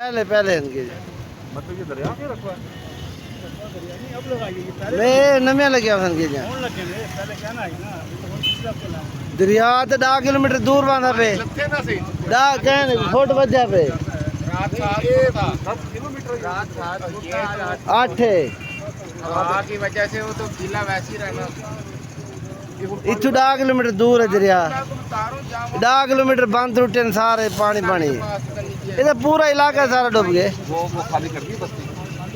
पहले पहले इनके मतलब ये दरिया के रखवा है नहीं अब लगाई ये पहले मैं नमिया लगे इनके जहाँ कौन लगे ने पहले कहना है ना अभी तो किस तरफ चला दरिया तो 10 किलोमीटर दूर बांधा पे लगते ना सही 10 कहने फुट बजा पे रात 7 किलोमीटर रात 8 हवा की वजह से वो तो गीला वैसे ही रहना इतु 10 किलोमीटर दूर है दरिया 10 किलोमीटर बंद टूटे न सारे पानी पानी इधर पूरा इलाका सारा डूब गए वो खाली कर दी बस्ती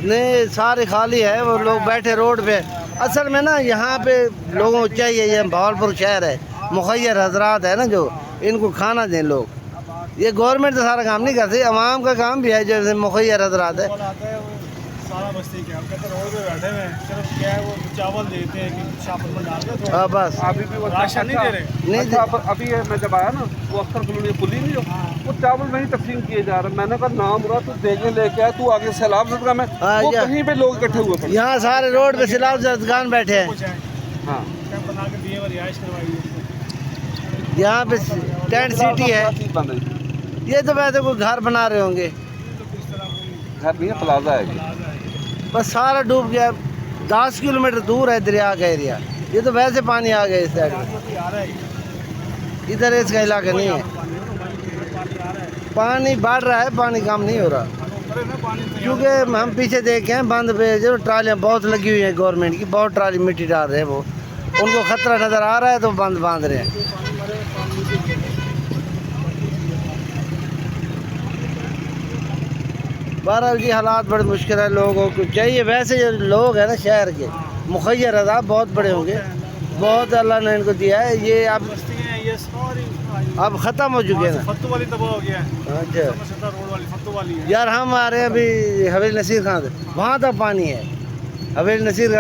नहीं सारे खाली है वो लोग बैठे रोड पे असल में ना यहाँ पे लोगों को चाहिए ये भावलपुर शहर है मुखैर हजरात है ना जो इनको खाना दें लोग ये गवर्नमेंट तो सारा काम नहीं करती आवाम का काम भी है जैसे मुखैर हजरात है सारा बस्ती के कहते रोड पे बैठे हुए हैं सिर्फ क्या है वो चावल देते हैं कि शापर में डाल दो हाँ बस अभी भी वो राशन नहीं दे रहे नहीं अच्छा, अभी मैं जब आया ना वो अक्सर कॉलोनी पुली नहीं वो चावल वहीं तकसीम किए जा रहे हैं मैंने कहा नाम रहा तू देखने लेके आया तू आगे सैलाब सदका में वो कहीं पे लोग इकट्ठे हुए थे यहाँ सारे रोड पे सैलाब दुकान बैठे हैं हाँ बना के दिए और रिहाइश करवाई यहाँ पे टेंट सिटी है ये तो वैसे कोई घर बना रहे होंगे घर नहीं है प्लाजा है बस सारा डूब गया 10 किलोमीटर दूर है दरिया का एरिया ये तो वैसे पानी आ गया इस साइड में इधर इसका इलाका नहीं है पानी बढ़ रहा है पानी कम नहीं हो रहा क्योंकि हम पीछे देखे हैं बंद पे जो ट्रालियाँ बहुत लगी हुई हैं गवर्नमेंट की बहुत ट्राली मिट्टी डाल रहे हैं वो उनको खतरा नज़र आ रहा है तो बंद बांध रहे हैं बहरहाल जी हालात बड़े मुश्किल है लोगों को चाहिए वैसे जो लोग हैं ना शहर के मुखैर अदाब बहुत बड़े होंगे बहुत अल्लाह ने इनको दिया है ये अब ख़त्म हो चुके हैं ना फत्तू वाली तबाह हो गया है अच्छा रोड वाली फत्तू वाली है यार हम आ रहे हैं अभी हवेली नसीर खान से वहाँ तक पानी है हवेली नसीर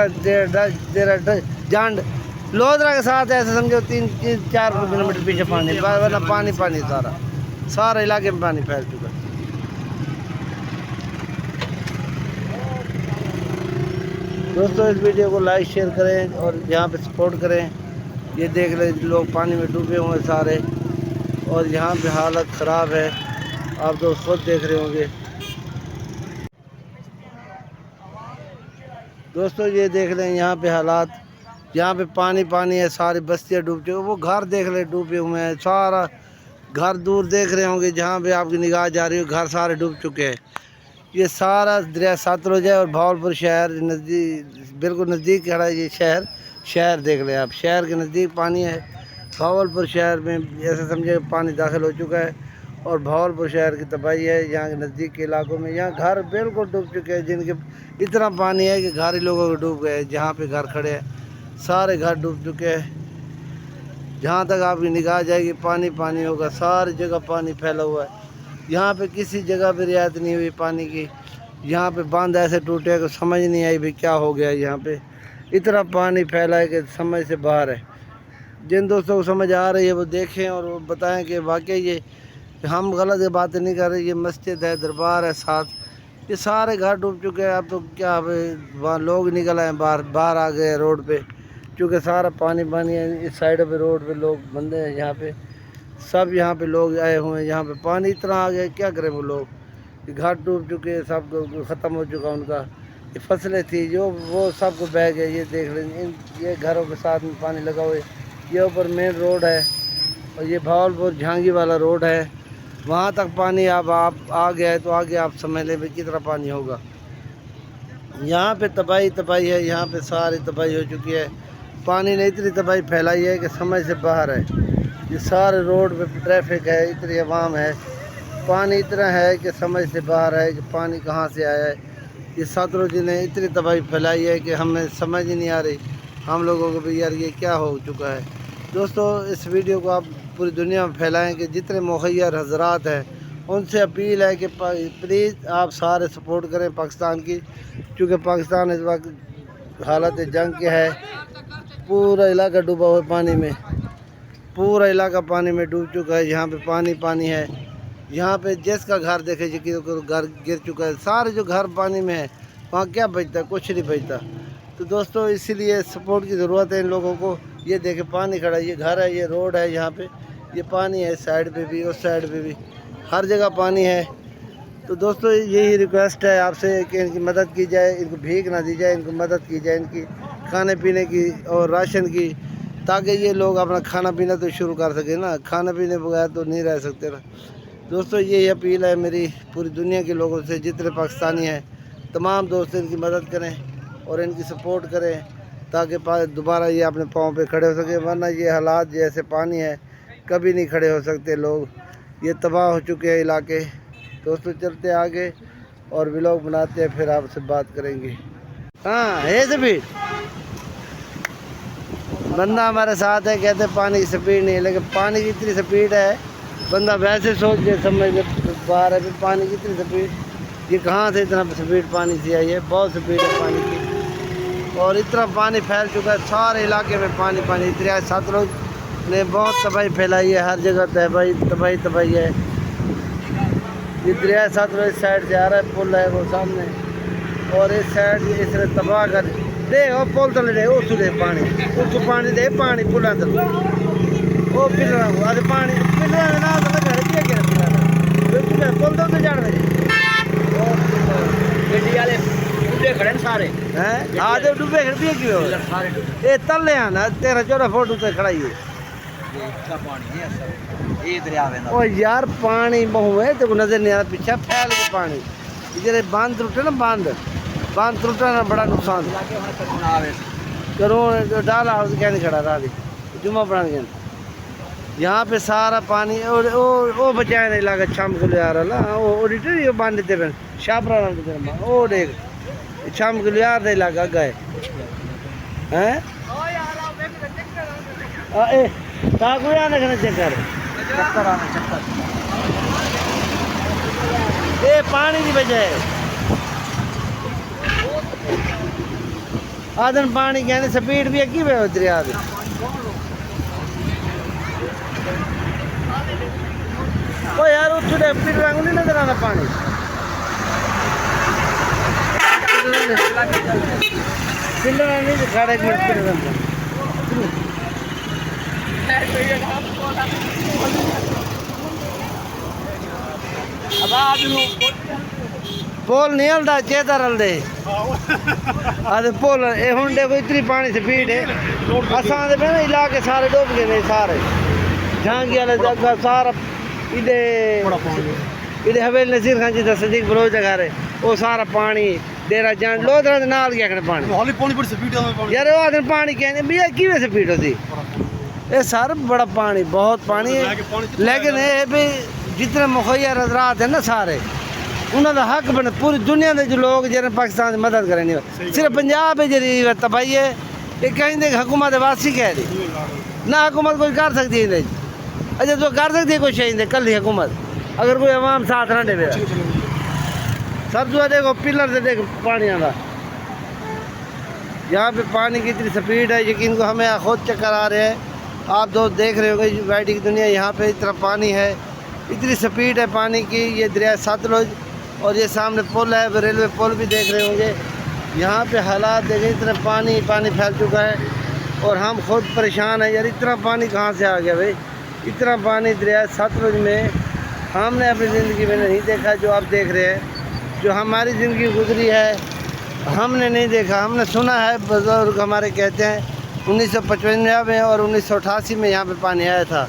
का जांड लोधरा के साथ ऐसे समझो 3-4 किलोमीटर पीछे पानी वरना पानी पानी सारा इलाके में पानी फैल चुका है दोस्तों इस वीडियो को लाइक शेयर करें और यहाँ पे सपोर्ट करें ये देख लें लोग पानी में डूबे हुए हैं सारे और यहाँ पे हालत ख़राब है आप तो खुद देख रहे होंगे दोस्तों ये देख लें यहाँ पे हालात यहाँ पे पानी पानी है सारी बस्तियाँ डूब चुकी वो घर देख लें डूबे हुए हैं सारा घर दूर देख रहे होंगे जहाँ पे आपकी निगाह जा रही हो घर सारे डूब चुके हैं ये सारा दरिया सतलुज है और भावलपुर शहर नज़दीक बिल्कुल नज़दीक खड़ा है ये शहर देख लें आप शहर के नज़दीक पानी है भावलपुर शहर में ऐसे समझे पानी दाखिल हो चुका है और भावलपुर शहर की तबाही है यहाँ के नज़दीक के इलाकों में यहाँ घर बिल्कुल डूब चुके हैं जिनके इतना पानी है कि घर ही लोगों के डूब गए जहाँ पे घर खड़े हैं सारे घर डूब चुके हैं जहाँ तक आपकी निगाह जाएगी पानी पानी होगा सारी जगह पानी फैला हुआ है यहाँ पे किसी जगह पे रियायत नहीं हुई पानी की यहाँ पे बांध ऐसे टूटे कि समझ नहीं आई भाई क्या हो गया यहाँ पे इतना पानी फैला है कि समझ से बाहर है जिन दोस्तों को समझ आ रही है वो देखें और वो बताएं कि वाकई ये हम गलत बातें नहीं कर रहे ये मस्जिद है दरबार है साथ ये सारे घर डूब चुके हैं अब तो क्या वहाँ लोग निकल आए बाहर आ गए रोड पे क्योंकि सारा पानी पानी है इस साइड पे रोड पे लोग बंदे हैं यहाँ पे सब यहाँ पे लोग आए हुए हैं यहाँ पे पानी इतना आ गया क्या करें वो लोग घर डूब चुके हैं सब ख़त्म हो चुका उनका ये फसलें थी जो वो सब को बह गए ये देख लें ये घरों के साथ में पानी लगा हुआ है ये ऊपर मेन रोड है और ये भावलपुर झांगी वाला रोड है वहाँ तक पानी अब आप आ गया है तो आगे आप समझ लें भाई कितना पानी होगा यहाँ पे तबाही है यहाँ पे सारी तबाही हो चुकी है पानी ने इतनी तबाही फैलाई है कि समझ से बाहर है ये सारे रोड पे ट्रैफिक है इतनी आवाम है पानी इतना है कि समझ से बाहर है कि पानी कहाँ से आया है ये सतलुज ने इतनी तबाही फैलाई है कि हमें समझ ही नहीं आ रही हम लोगों को भी यार ये क्या हो चुका है दोस्तों इस वीडियो को आप पूरी दुनिया में फैलाएं कि जितने मुखैर हजरात हैं उनसे अपील है कि प्लीज़ आप सारे सपोर्ट करें पाकिस्तान की क्योंकि पाकिस्तान इस वक्त हालत जंग के है पूरा इलाका डूबा हुआ पानी में पूरा इलाका पानी में डूब चुका है यहाँ पे पानी है यहाँ पे जिसका घर देखे कि घर गिर चुका है सारे जो घर पानी में है वहाँ क्या बचता कुछ नहीं बचता तो दोस्तों इसीलिए सपोर्ट की ज़रूरत है इन लोगों को ये देखे पानी खड़ा है ये घर है ये रोड है यहाँ पे ये पानी है इस साइड पे भी उस साइड पे भी हर जगह पानी है तो दोस्तों यही रिक्वेस्ट है आपसे कि इनकी मदद की जाए, इनको भीख ना दी जाए, इनको मदद की जाए इनकी खाने पीने की और राशन की, ताकि ये लोग अपना खाना पीना तो शुरू कर सके ना। खाना पीने बगैर तो नहीं रह सकते ना। दोस्तों यही अपील है मेरी पूरी दुनिया के लोगों से, जितने पाकिस्तानी हैं तमाम दोस्त इनकी मदद करें और इनकी सपोर्ट करें, ताकि दोबारा ये अपने पाँव पे खड़े हो सके। वरना ये हालात जैसे पानी है कभी नहीं खड़े हो सकते लोग, ये तबाह हो चुके हैं इलाके। दोस्तों चलते आगे और व्लॉग बनाते हैं, फिर आपसे बात करेंगे। हाँ है स्पीड, बंदा हमारे साथ है, कहते पानी की स्पीड नहीं है, लेकिन पानी की इतनी स्पीड है बंदा वैसे सोच के समझ में बाहर है। पानी की इतनी स्पीड, ये कहाँ से इतना स्पीड पानी से आई है, बहुत स्पीड है पानी की। और इतना पानी फैल चुका है सारे इलाके में, पानी पानी। दरिया सतलुज ने बहुत तबाही फैलाई है, हर जगह तबाही है। ये दरिया सतलुज इस साइड से आ रहा है, पुल है वो सामने, और इस साइड इसने तबाह कर दे। वो पुल तले दे उस पानी, उस पानी दे पानी पुलों तले वो पिलर अरे पानी पिलर ना पुल तो चढ़ दे गड्डी वाले डुबे खड़े सारे हैं। हाँ तो डूबे खड़े क्यों ये तले आना 13-14 फुट उत्ते खड़ा ही है। ओ यार पानी बहु है तो नजर नहीं आ रहा, पीछे फैल के पानी। इधर बांध टूटे ना, बांध टूटा ना बड़ा नुकसान करो। डाला क्या नहीं खड़ा रहा जुम्मा पढ़ा गया यहाँ पे सारा पानी। और वो बचाया नहीं लगा शाम को ले आ रहा वो ऑडिटर ये बांध देते फिर शापरा वो देख शाम को ले आ रहा लगा गए हैं। काकू आने का चक्कर ये पानी की वजह है। आदन पानी कहने स्पीड भी अगी पे दरिया की। ओ यार उस पिलर नहीं नजर आना पानी, पिलर नहीं दिखा पोल नहीं हलता चेता रल दे अरे पोल ये हूँ देखो इतनी पानी स्पीड है। असा ना इलाके सारे डूब गए ने, सारे झांगी वाले जगह सारा इधे हवेली नसीर खान जी सदीक बलोच जगह रहे वो सारा पानी डेरा जान लोधरा दे नाल गया कने पानी यार वो आदमी पानी कहने भैया किवें स्पीड होती ये सर बड़ा पानी बहुत पानी है। लेकिन ये भी जितने मुखैया हजरात है ना सारे उन्होंने हक बने पूरी दुनिया के जो लोग जिन्हें पाकिस्तान की मदद करें, सिर्फ पंजाब जी तबाही है। ये कहीं हुकूमत वासी कह रही ना, हुकूमत कोई कर सकती है नहीं। अच्छा तो कर सकती है कोई चाहिए कल ही हुकूमत अगर कोई अवाम साथ ना दे। सब जो देखो पिलर से देखो पानी आता यहाँ पे पानी की इतनी स्पीड है यकीन को हमें खुद चक्कर आ रहे हैं। आप दोस्त देख रहे होंगे वाइडी की दुनिया, यहाँ पे इतना पानी है, इतनी स्पीड है पानी की। ये दरिया सतलुज और ये सामने पुल है, रेलवे पुल भी देख रहे होंगे। यहाँ पे हालात देखें, इतना पानी फैल चुका है और हम खुद परेशान हैं यार। इतना पानी कहाँ से आ गया भाई, इतना पानी दरिया सतलुज में हमने अपनी ज़िंदगी में नहीं देखा। जो आप देख रहे हैं, जो हमारी ज़िंदगी गुजरी है हमने नहीं देखा। हमने सुना है, बुजुर्ग हमारे कहते हैं 1955 में और 1988 में यहाँ पे पानी आया था,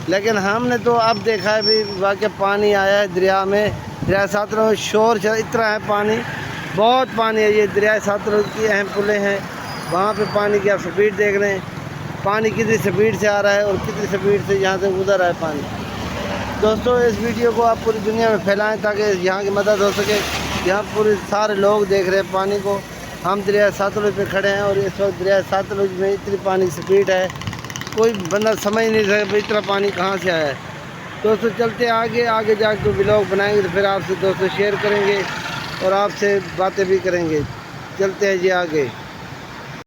लेकिन हमने तो अब देखा है भी वाकई पानी आया है दरिया में। दरिया सतलुज शोर इतना है, पानी बहुत पानी है। ये दरिया सतलुज की अहम पुलें हैं, वहाँ पे पानी की आप स्पीड देख रहे हैं, पानी कितनी स्पीड से आ रहा है और कितनी स्पीड से यहाँ से गुजर रहा है पानी। दोस्तों इस वीडियो को आप पूरी दुनिया में फैलाएं ताकि यहाँ की मदद हो सके। यहाँ पूरे सारे लोग देख रहे हैं पानी को। हम दरिया सतलुज पे खड़े हैं और इस वक्त दरिया सतलुज में इतनी पानी स्पीड है कोई बंदा समझ नहीं सकता इतना पानी कहाँ से आया है। दोस्तों चलते आगे जाकर तो व्लॉग बनाएंगे तो फिर आपसे दोस्तों शेयर करेंगे और आपसे बातें भी करेंगे। चलते हैं जी आगे।